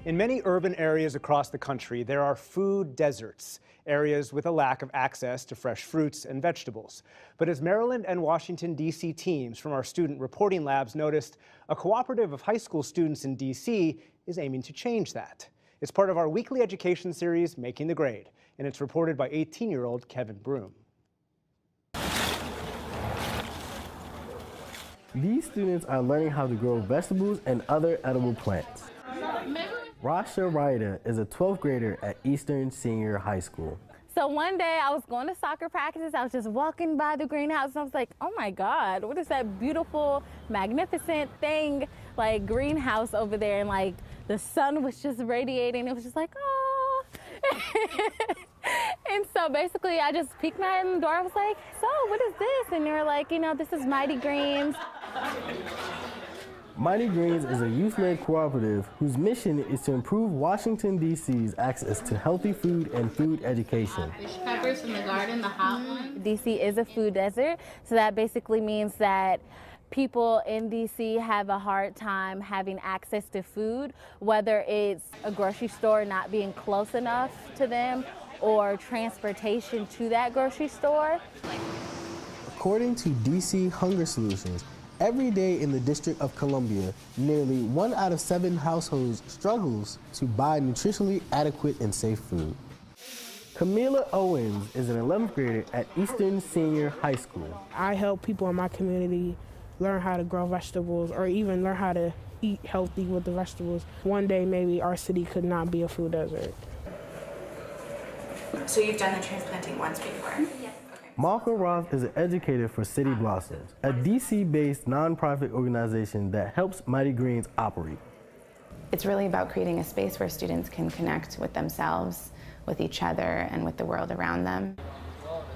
In many urban areas across the country, there are food deserts, areas with a lack of access to fresh fruits and vegetables. But as Maryland and Washington, D.C. teams from our student reporting labs noticed, a cooperative of high school students in D.C. is aiming to change that. It's part of our weekly education series, Making the Grade, and it's reported by 18-year-old Kevin Broome. These students are learning how to grow vegetables and other edible plants. Rasha Ryder is a 12th grader at Eastern Senior High School. So one day I was going to soccer practice. I was just walking by the greenhouse and I was like, oh my God, what is that beautiful, magnificent thing, like greenhouse over there? And like the sun was just radiating. It was just like, oh. And so basically I just peeked my head in the door. I was like, so what is this? And they were like, you know, this is Mighty Greens. Mighty Greens is a youth-led cooperative whose mission is to improve Washington, D.C.'s access to healthy food and food education. Peppers from the garden, the hot one. D.C. is a food desert, so that basically means that people in D.C. have a hard time having access to food, whether it's a grocery store not being close enough to them or transportation to that grocery store. According to D.C. Hunger Solutions, every day in the District of Columbia, nearly 1 out of 7 households struggles to buy nutritionally adequate and safe food. Camila Owens is an 11th grader at Eastern Senior High School. I help people in my community learn how to grow vegetables or even learn how to eat healthy with the vegetables. One day maybe our city could not be a food desert. So you've done the transplanting once before? Yes. Malcolm Roth is an educator for City Blossoms, a DC-based nonprofit organization that helps Mighty Greens operate. It's really about creating a space where students can connect with themselves, with each other, and with the world around them.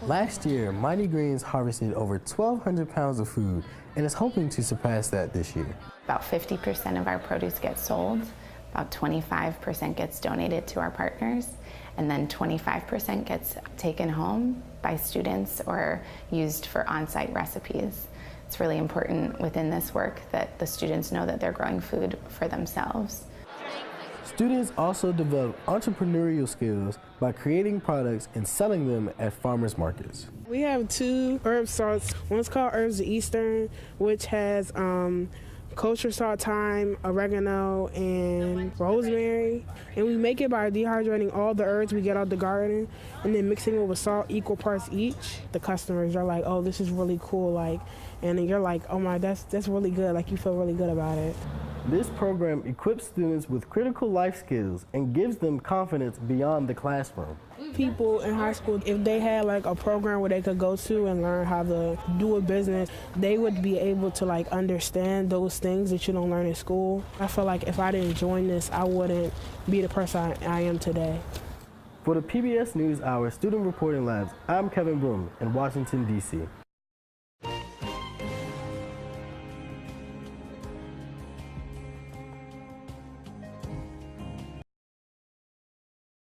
Last year, Mighty Greens harvested over 1,200 pounds of food and is hoping to surpass that this year. About 50% of our produce gets sold, about 25% gets donated to our partners, and then 25% gets taken home by students or used for on-site recipes. It's really important within this work that the students know that they're growing food for themselves. Students also develop entrepreneurial skills by creating products and selling them at farmers markets. We have 2 herb salts. One's called Herbs of Eastern, which has kosher salt, thyme, oregano, and rosemary. And we make it by dehydrating all the herbs we get out the garden and then mixing it with salt, equal parts each. The customers are like, oh, this is really cool, like, and then you're like, oh my, that's really good, like you feel really good about it. This program equips students with critical life skills and gives them confidence beyond the classroom. People in high school, if they had like a program where they could go to and learn how to do a business, they would be able to like understand those things that you don't learn in school. I feel like if I didn't join this, I wouldn't be the person I am today. For the PBS NewsHour Student Reporting Labs, I'm Kevin Broome in Washington, D.C.